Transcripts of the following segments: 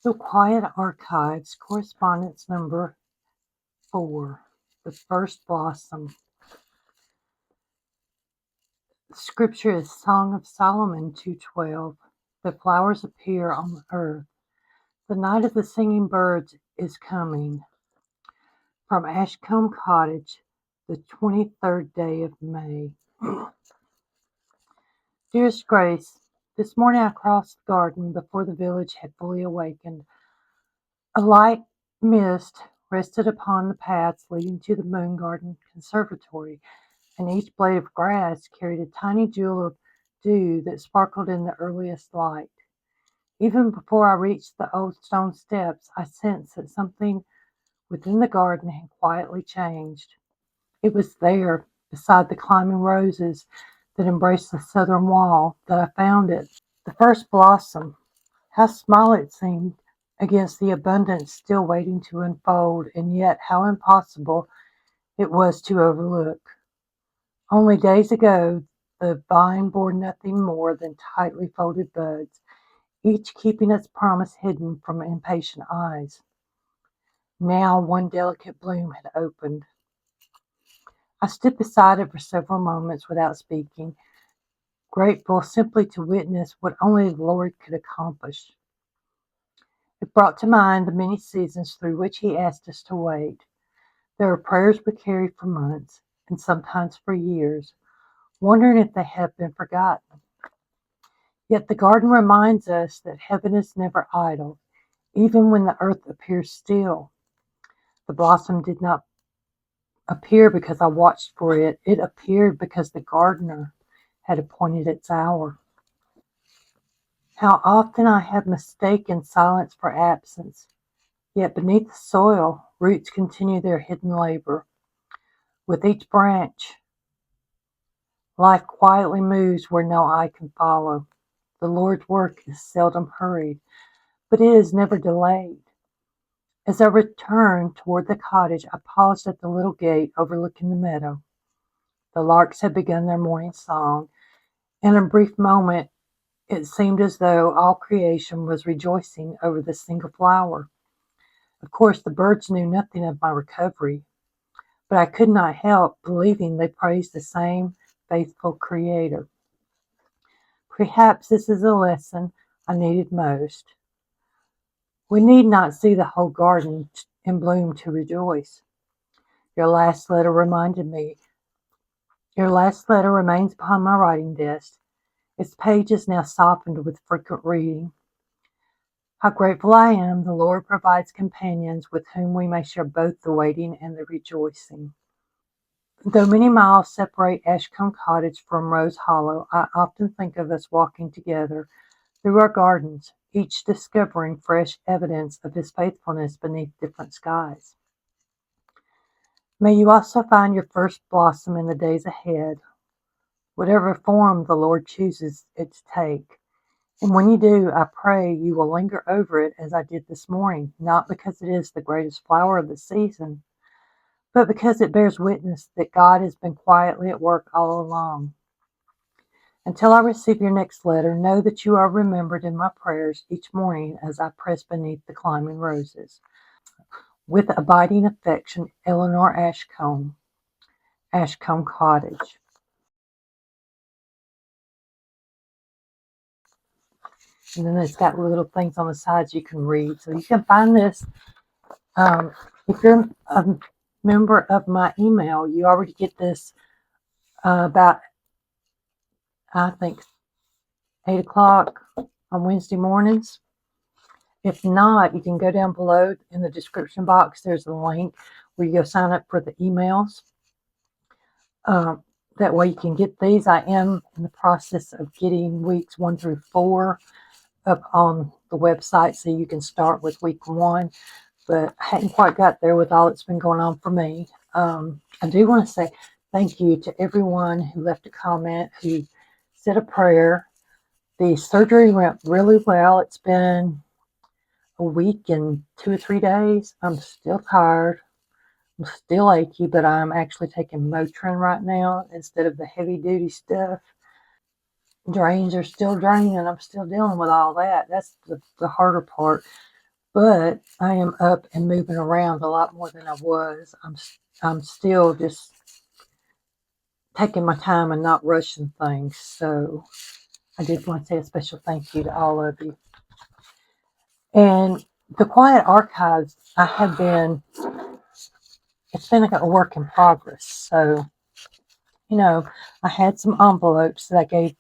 The Quiet Archives, Correspondence number 4, The First Blossom. The scripture is Song of Solomon 2:12. The flowers appear on the earth. The night of the singing birds is coming. From Ashcombe Cottage, the 23rd day of May. Dearest Grace, this morning I crossed the garden before the village had fully awakened. A light mist rested upon the paths leading to the moon garden conservatory, and each blade of grass carried a tiny jewel of dew that sparkled in the earliest light. Even before I reached the old stone steps, I sensed that something within the garden had quietly changed. It was there, beside the climbing roses that embraced the southern wall, that I found it. The first blossom. How small it seemed against the abundance still waiting to unfold, and yet how impossible it was to overlook. Only days ago, the vine bore nothing more than tightly folded buds, each keeping its promise hidden from impatient eyes. Now one delicate bloom had opened. I stood beside it for several moments without speaking, grateful simply to witness what only the Lord could accomplish. It brought to mind the many seasons through which He asked us to wait. There are prayers we carry for months, and sometimes for years, wondering if they have been forgotten. Yet the garden reminds us that heaven is never idle, even when the earth appears still. The blossom did not appear because I watched for it. It appeared because the gardener had appointed its hour. How often I have mistaken silence for absence, yet beneath the soil, roots continue their hidden labor. With each branch, life quietly moves where no eye can follow. The Lord's work is seldom hurried, but it is never delayed. As I returned toward the cottage, I paused at the little gate overlooking the meadow. The larks had begun their morning song. In a brief moment, it seemed as though all creation was rejoicing over the single flower. Of course, the birds knew nothing of my recovery, but I could not help believing they praised the same faithful Creator. Perhaps this is a lesson I needed most. We need not see the whole garden in bloom to rejoice. Your last letter remains upon my writing desk. Its pages now softened with frequent reading. How grateful I am the Lord provides companions with whom we may share both the waiting and the rejoicing. Though many miles separate Ashcombe Cottage from Rose Hollow, I often think of us walking together through our gardens, each discovering fresh evidence of His faithfulness beneath different skies. May you also find your first blossom in the days ahead, whatever form the Lord chooses it to take. And when you do, I pray you will linger over it as I did this morning, not because it is the greatest flower of the season, but because it bears witness that God has been quietly at work all along. Until I receive your next letter, know that you are remembered in my prayers each morning as I press beneath the climbing roses. With abiding affection, Eleanor Ashcombe, Ashcombe Cottage. And then it's got little things on the sides you can read. So you can find this. If you're a member of my email, you already get this about, I think, 8 o'clock on Wednesday mornings. If not, you can go down below in the description box. There's a link where you go sign up for the emails. That way you can get these. I am in the process of getting weeks 1 through 4 up on the website, so you can start with week 1. But I hadn't quite got there with all that's been going on for me. I do want to say thank you to everyone who left a comment, who said a prayer. The surgery went really well. It's been a week and 2 or 3 days. I'm still tired. I'm still achy, but I'm actually taking Motrin right now instead of the heavy duty stuff. Drains are still draining, and I'm still dealing with all that. That's the harder part. But I am up and moving around a lot more than I was. I'm still just taking my time and not rushing things. So I did want to say a special thank you to all of you. And the Quiet Archives, it's been like a work in progress. So, I had some envelopes that I gave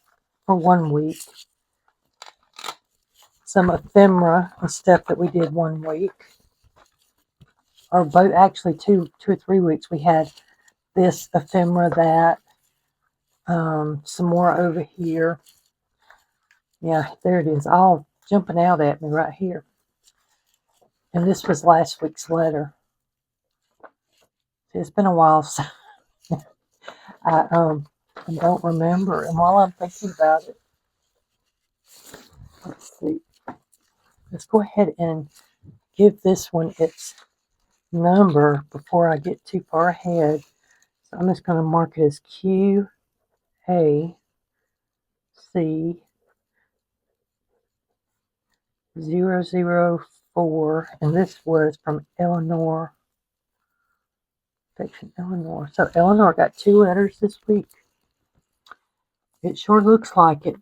for 1 week, some ephemera and stuff that we did 1 week, or both, actually 2 or 3 weeks. We had this ephemera, that, some more over here. Yeah, there it is, all jumping out at me right here. And this was last week's letter. It's been a while, so I don't remember. And while I'm thinking about it, let's see. Let's go ahead and give this one its number before I get too far ahead. So I'm just going to mark it as QAC 004, and this was from Eleanor. Section Eleanor. So Eleanor got 2 letters this week. It sure looks like it.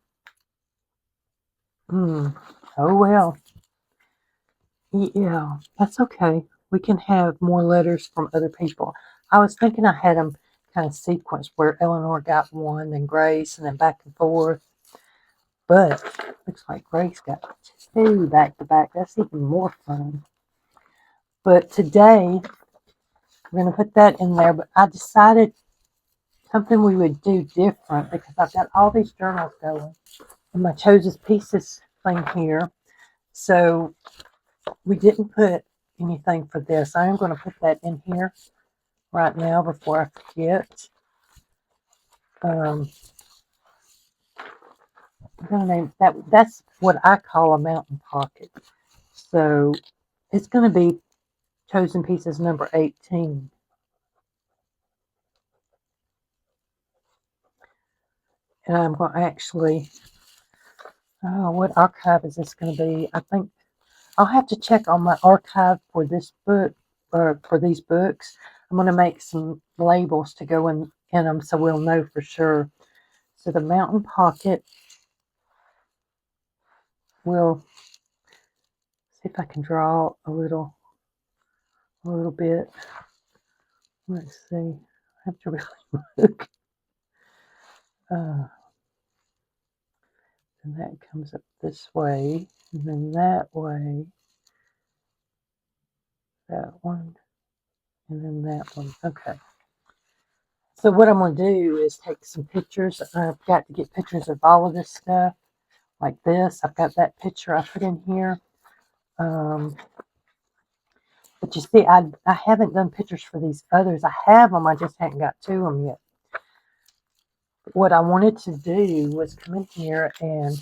Oh well. Yeah, that's okay. We can have more letters from other people. I was thinking I had them kind of sequenced, where Eleanor got 1, then Grace, and then back and forth. But looks like Grace got 2 back to back. That's even more fun. But today, we're going to put that in there. But I decided something we would do different, because I've got all these journals going and my Chosen Pieces thing here. So we didn't put anything for this. I am going to put that in here right now before I forget. I'm going to name that's what I call a mountain pocket. So it's going to be Chosen Pieces number 18. And I'm going to actually, what archive is this going to be? I think I'll have to check on my archive for this book, or for these books. I'm going to make some labels to go in them so we'll know for sure. So the mountain pocket, will see if I can draw a little bit. Let's see. I have to really look. And that comes up this way, and then that way, that one, and then that one. Okay. So what I'm going to do is take some pictures. I've got to get pictures of all of this stuff, like this. I've got that picture I put in here. But you see, I haven't done pictures for these others. I have them, I just haven't got to them yet. What I wanted to do was come in here and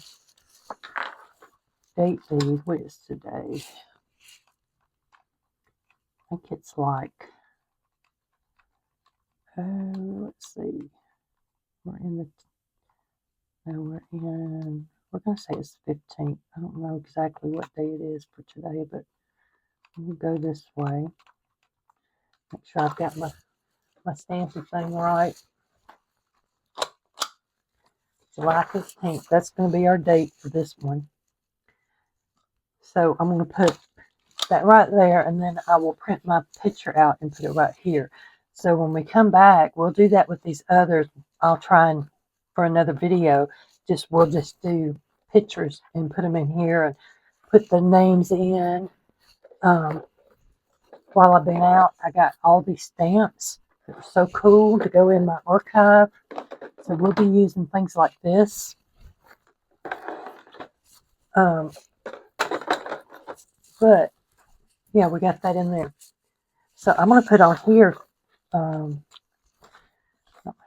date these. What is today? I think it's like, let's see. We're in we're going to say it's 15th. I don't know exactly what day it is for today, but we'll go this way. Make sure I've got my stamping thing right. July 15th. That's going to be our date for this one. So I'm going to put that right there, and then I will print my picture out and put it right here. So when we come back, we'll do that with these others. I'll try and, for another video, we'll just do pictures and put them in here and put the names in. While I've been out, I got all these stamps that are so cool to go in my archive. So we'll be using things like this. But yeah, we got that in there. So I'm going to put on here, I don't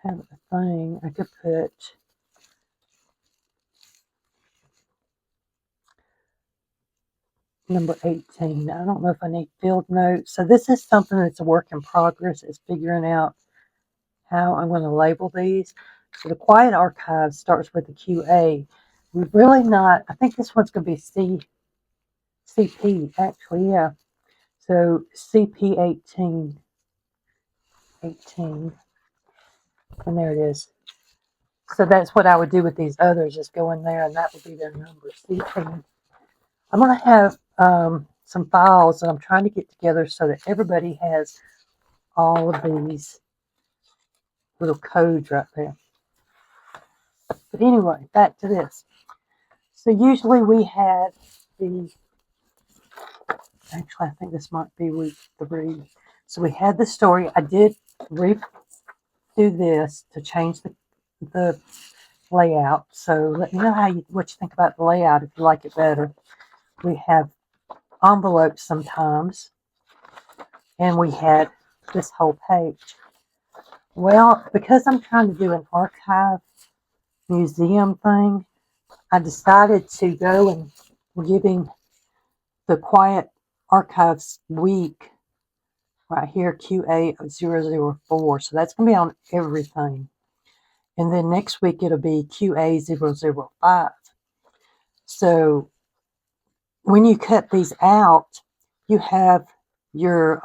have a thing. I could put number 18. I don't know if I need field notes. So this is something that's a work in progress. It's figuring out how I'm going to label these. So the Quiet Archive starts with the QA. We've really not, I think this one's going to be CP, actually, yeah. So CP 18, and there it is. So that's what I would do with these others, just go in there and that would be their number, CP. I'm going to have some files that I'm trying to get together so that everybody has all of these little codes right there. But anyway, back to this. So usually we had the, actually I think this might be week 3. So we had the story. I did redo this to change the layout. So let me know what you think about the layout if you like it better. We have envelopes sometimes, and we had this whole page. Well, because I'm trying to do an archive museum thing, I decided to go and we're giving the Quiet Archives week right here, QA004. So that's going to be on everything. And then next week it'll be QA005. So when you cut these out, you have your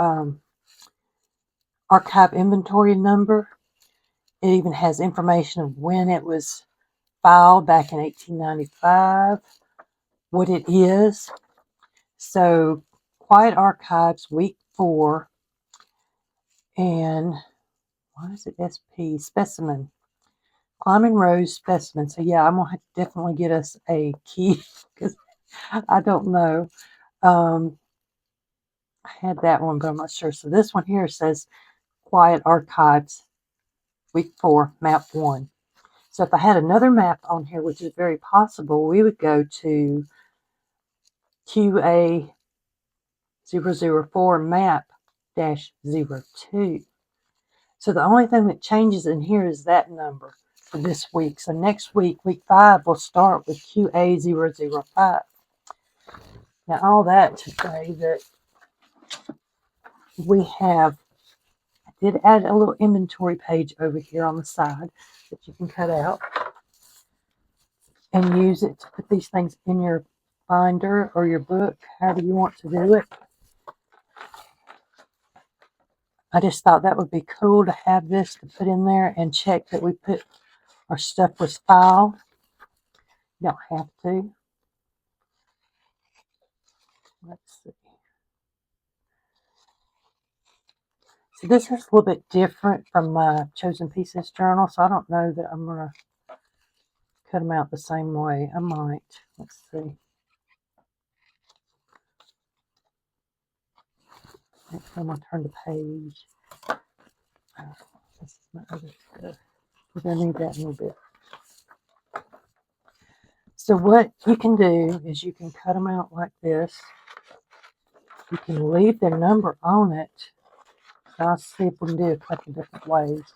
archive inventory number. It even has information of when it was filed back in 1895, what it is. So Quiet Archives week 4, and what is it? SP specimen, Climbing Rose specimen. So yeah, I'm gonna have to definitely get us a key because I don't know. I had that one, but I'm not sure. So this one here says Quiet Archives week 4, map 1. So if I had another map on here, which is very possible, we would go to QA004 map-02. So the only thing that changes in here is that number for this week. So next week, week 5, we'll start with QA005. Now all that to say that we have, I did add a little inventory page over here on the side that you can cut out and use it to put these things in your binder or your book, however you want to do it. I just thought that would be cool to have this to put in there and check that we put our stuff was filed. You don't have to. Let's see. So this is a little bit different from my Chosen Pieces journal, so I don't know that I'm going to cut them out the same way. I might. Let's see. Next time I'll turn the page. This is my other stuff. We're going to need that in a little bit. So what you can do is you can cut them out like this. You can leave their number on it. So I'll see if we can do a couple different ways.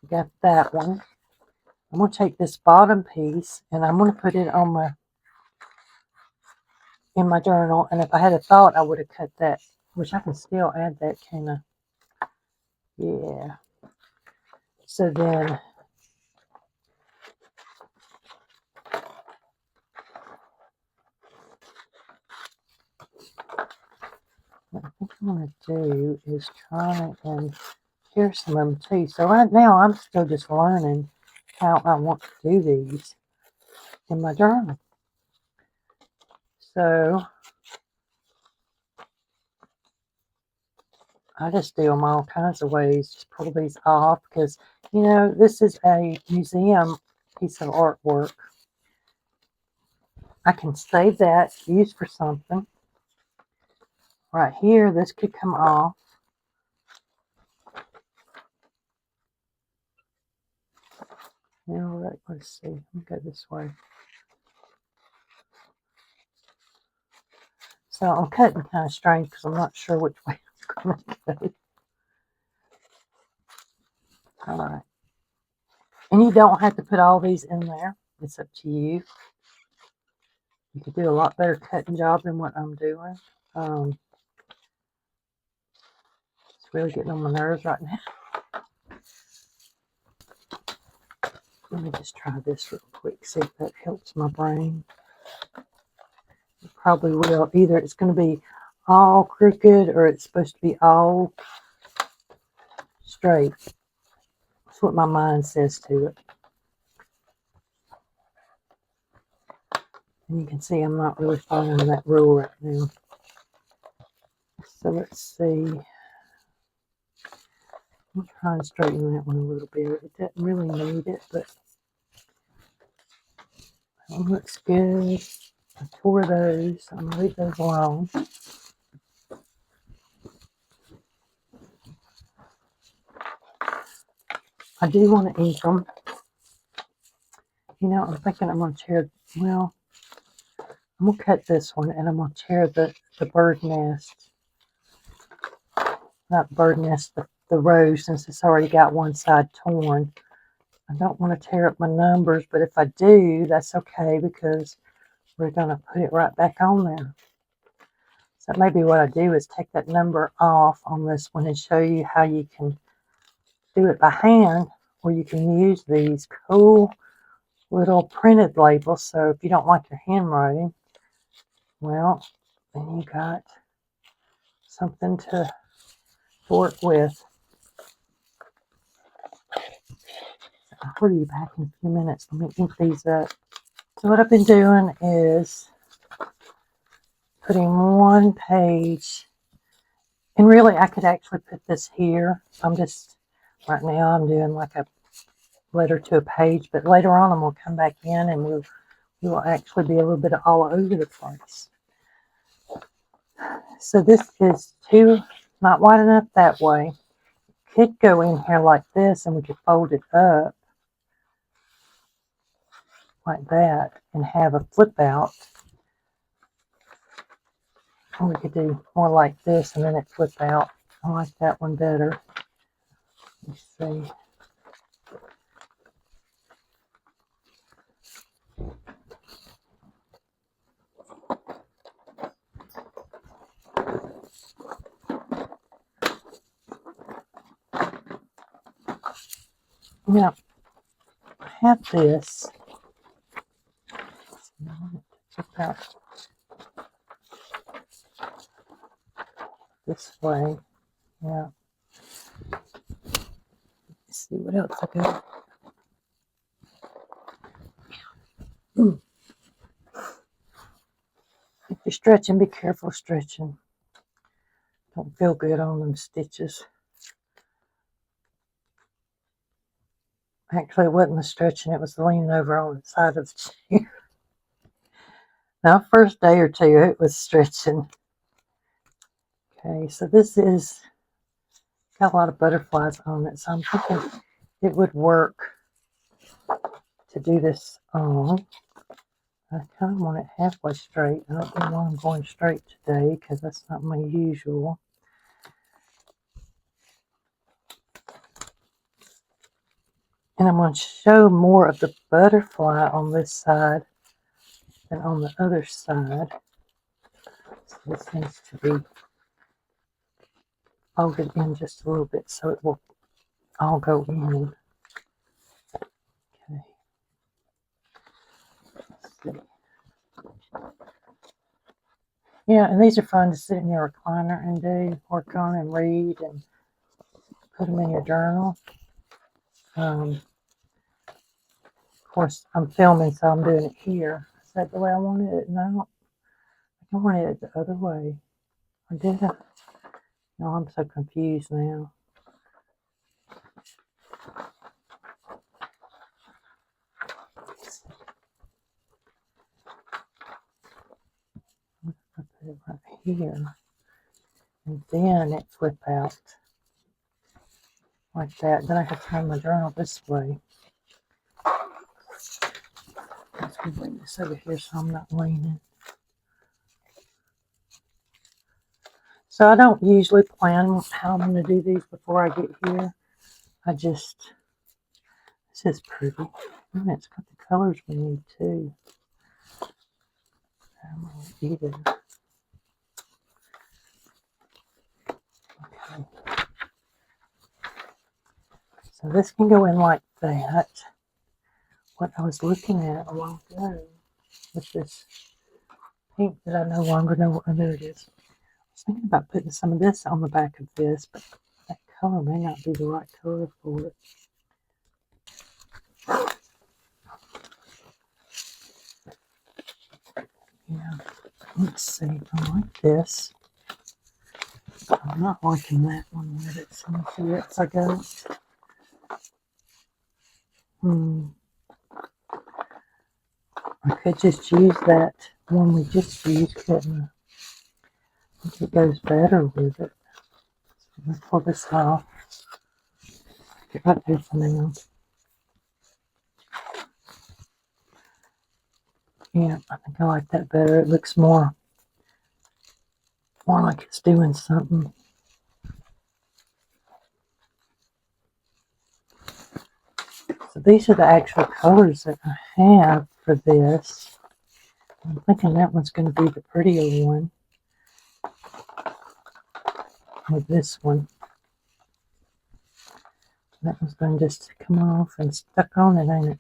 Got that one. I'm going to take this bottom piece and I'm going to put it on in my journal. And if I had a thought, I would have cut that, which I can still add that kind of, yeah. So then what I think I'm going to do is try and here's some of them too. So right now I'm still just learning how I want to do these in my journal. So I just do them all kinds of ways. Just pull these off because, you know, this is a museum piece of artwork. I can save that, use for something. Right here, this could come off. All right, let's see. I'll go this way. So I'm cutting kind of strange because I'm not sure which way I'm going to go. All right. And you don't have to put all these in there. It's up to you. You could do a lot better cutting job than what I'm doing. It's really getting on my nerves right now. Let me just try this real quick, see if that helps my brain. It probably will. Either it's going to be all crooked or it's supposed to be all straight. That's what my mind says to it. And you can see I'm not really following that rule right now. So let's see. I'm trying to straighten that one a little bit. It doesn't really need it, but that one looks good. I tore those. I'm going to leave those alone. I do want to ink them. You know, I'm thinking I'm going to tear, well, I'm going to cut this one and I'm going to tear the bird nest. Not bird nest, the rose, since it's already got one side torn. I don't want to tear up my numbers, but if I do, that's okay because we're going to put it right back on there. So maybe what I do is take that number off on this one and show you how you can do it by hand, or you can use these cool little printed labels. So if you don't like your handwriting, well, then you got something to work with. I'll be back in a few minutes. Let me ink these up. So what I've been doing is putting one page, and really I could actually put this here. Right now I'm doing like a letter to a page, but later on I'm going to come back in and we will actually be a little bit all over the place. So this is not wide enough that way. Could go in here like this and we could fold it up like that and have a flip out. Or we could do more like this and then it flip out. I like that one better. Let's see. Now, I have this. Flip out this way. Yeah. Let's see what else I got. If you're stretching, be careful stretching. Don't feel good on them stitches. Actually, it wasn't the stretching, it was the leaning over on the side of the chair. Now, first day or two, it was stretching. Okay, so this is got a lot of butterflies on it, so I'm thinking it would work to do this on. I kind of want it halfway straight. I don't know why I'm going straight today because that's not my usual. And I'm going to show more of the butterfly on this side than on the other side. So this needs to be folded in just a little bit so it will all go in. Okay. Let's see. Yeah, and these are fun to sit in your recliner and do, work on and read and put them in your journal. Of course, I'm filming, so I'm doing it here. Is that the way I wanted it? No, I wanted it the other way. I did it. No, I'm so confused now. I put it right here. And then it flip out like that. Then I have to turn my journal this way. Let's bring this over here so I'm not leaning. So I don't usually plan how I'm going to do these before I get here. This is pretty. And it's got the colors we need too. I'm going to eat it. Okay. So this can go in like that. What I was looking at a while ago with this pink that I no longer know. Oh, there it is. I was thinking about putting some of this on the back of this, but that color may not be the right color for it. Yeah, let's see. I like this. I'm not liking that one with it. So let's see what else I got. I could just use that one we just used, couldn't I? I think it goes better with it. So let's pull this off. Get right there for now. Yeah, I think I like that better. It looks more like it's doing something. So these are the actual colors that I have for this. I'm thinking that one's going to be the prettier one. Or this one. That one's going to just come off and stuck on it, ain't it?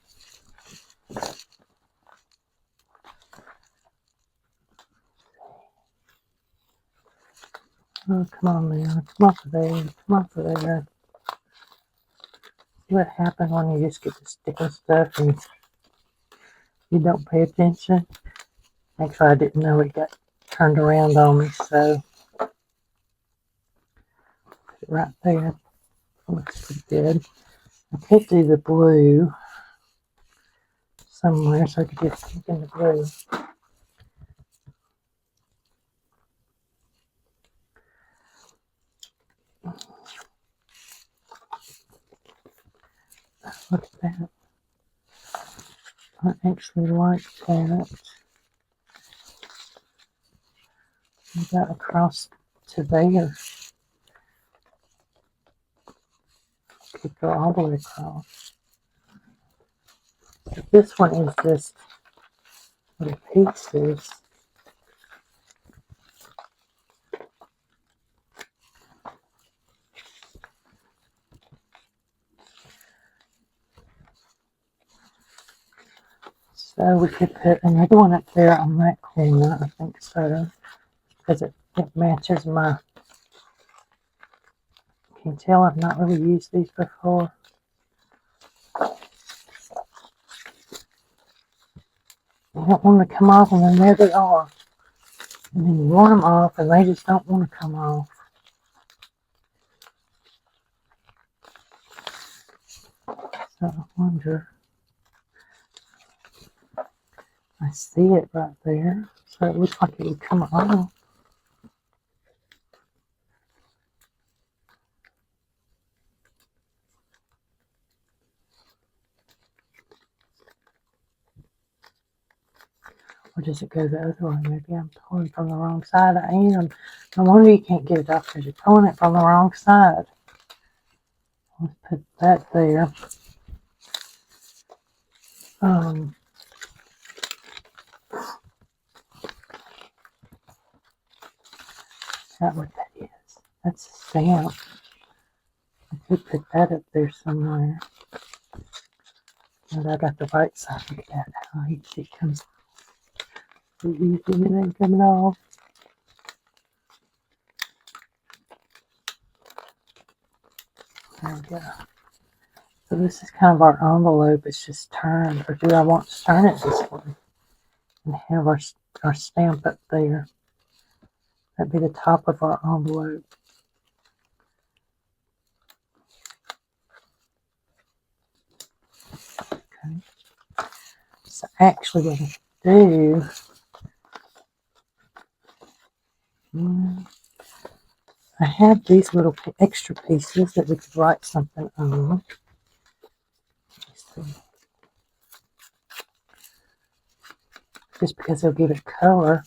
Oh, come on, Leon. Come off of there. Come off of there. See what happens when you just get to sticking stuff and you don't pay attention? Actually, I didn't know it got turned around on me, so put it right there. That looks pretty good. I could do the blue somewhere so I could get pink in the blue. Look at that. I actually like that. Move that across to there. Could go all the way across. But this one is just little pieces. So we could put another one up there on that corner, I think so, because it matches my, can you tell I've not really used these before? You don't want them to come off, and then there they are. And then you want them off, and they just don't want to come off. So I wonder, I see it right there, so it looks like it would come off. Or does it go the other way? Maybe I'm pulling from the wrong side. I am. No wonder you can't get it off because you're pulling it from the wrong side. Let's put that there. Is that what that is? That's a stamp. I could put that up there somewhere. And I got the right side. Look at that. How easy it comes off. So easy, it ain't coming off. There we go. So this is kind of our envelope. It's just turned. Or do I want to turn it this way? And have our stamp up there. That'd be the top of our envelope. Okay. So actually what I do, I have these little extra pieces that we could write something on. Just because they'll give it color.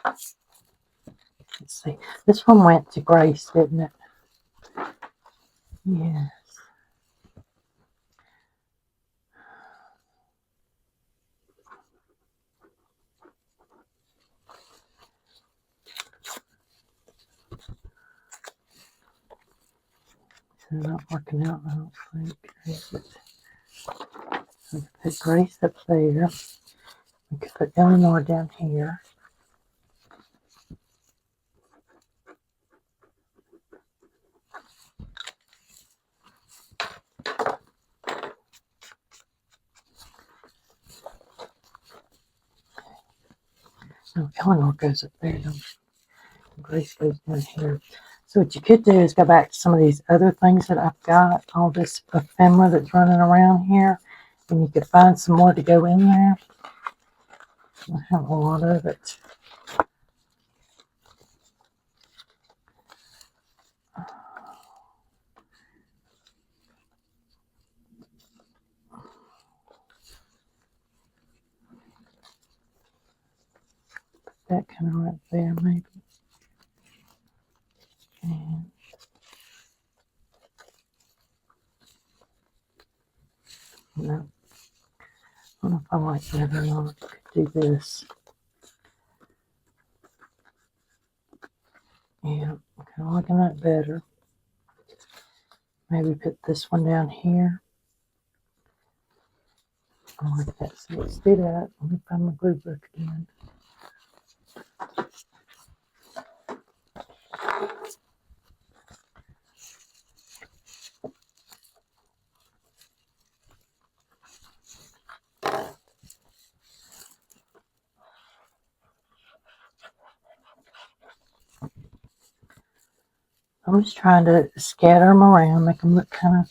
Let's see. This one went to Grace, didn't it? Yes. They're not working out, I don't think. So we put Grace up there. We could put Eleanor down here. No, Eleanor goes up there. No, Grace goes down here. So what you could do is go back to some of these other things that I've got. All this ephemera that's running around here. And you could find some more to go in there. I have a lot of it. That kind of right there, maybe. And no, I don't know if I like that or not. I could do this. Yeah, I'm kind of liking that better. Maybe put this one down here. I like that. So let's do that. Let me find my glue book again. I'm just trying to scatter them around, make them look kind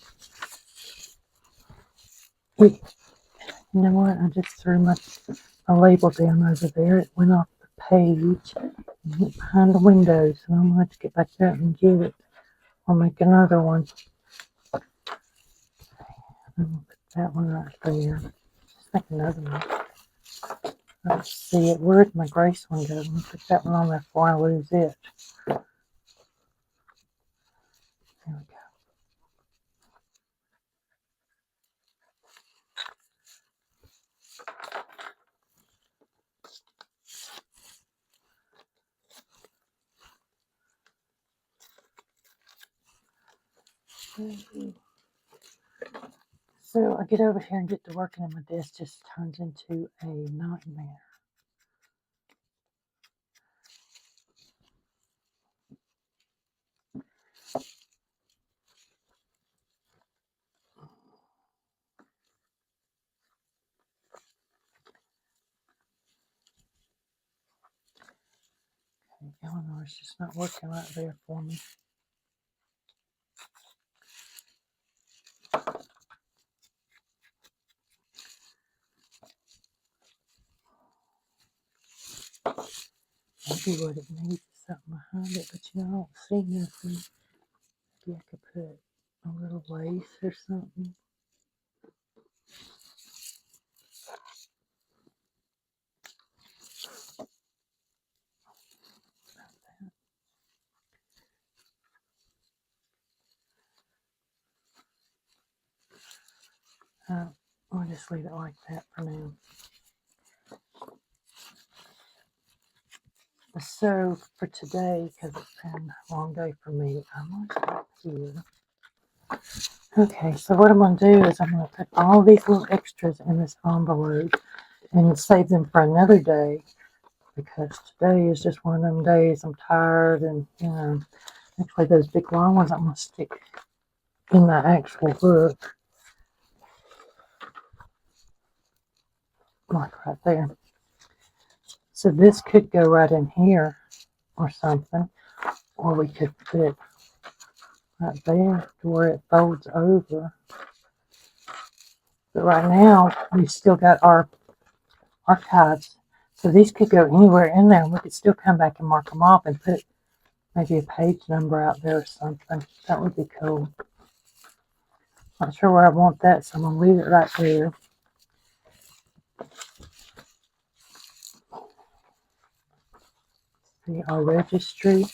of. You know what? I just threw my label down over there. It went off the page and hit behind the windows, and I'm going to have to get back there and get it. I'll make another one. I'm going to put that one right there. Let's make another one. Let's see it. Where'd my Grace one go? Let me put that one on there before I lose it. There we go. So I get over here and get to working, and my desk just turns into a nightmare. Okay, Eleanor's just not working right there for me. Maybe what it needs is something behind it, but you know, I don't see nothing. Maybe I could put a little lace or something. I'll just leave it like that for now. So for today, because it's been a long day for me, I'm going to stop here. Okay, so what I'm going to do is I'm going to put all these little extras in this envelope and save them for another day, because today is just one of them days I'm tired, and you know, actually those big long ones I'm going to stick in the actual book, like right there. So this could go right in here or something, or we could put it right there to where it folds over. But right now we've still got our archives, so these could go anywhere in there, and we could still come back and mark them off and put maybe a page number out there or something. That would be cool. Not sure where I want that, so I'm going to leave it right there. See our registry.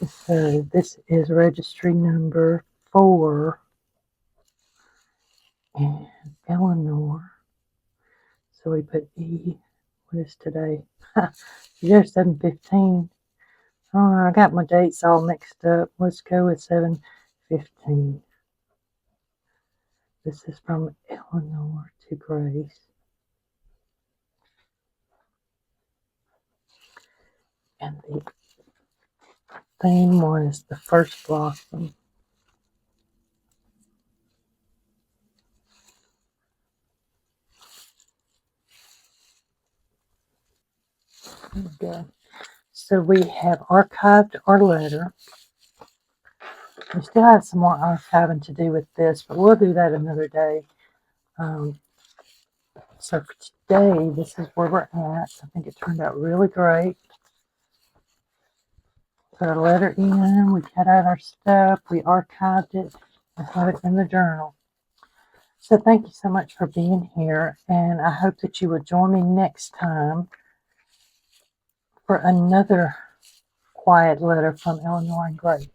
So this is registry number 4, and Eleanor. So we put E. What is today? There's 7:15. Oh, I got my dates all mixed up. Let's go with 7:15. This is from Eleanor to Grace. And the theme was the first blossom. There we go. So we have archived our letter. We still have some more archiving to do with this, but we'll do that another day. So for today, this is where we're at. I think it turned out really great. Put our letter in, we cut out our stuff, we archived it, and have it in the journal. So thank you so much for being here, and I hope that you will join me next time for another quiet letter from Eleanor and Grace.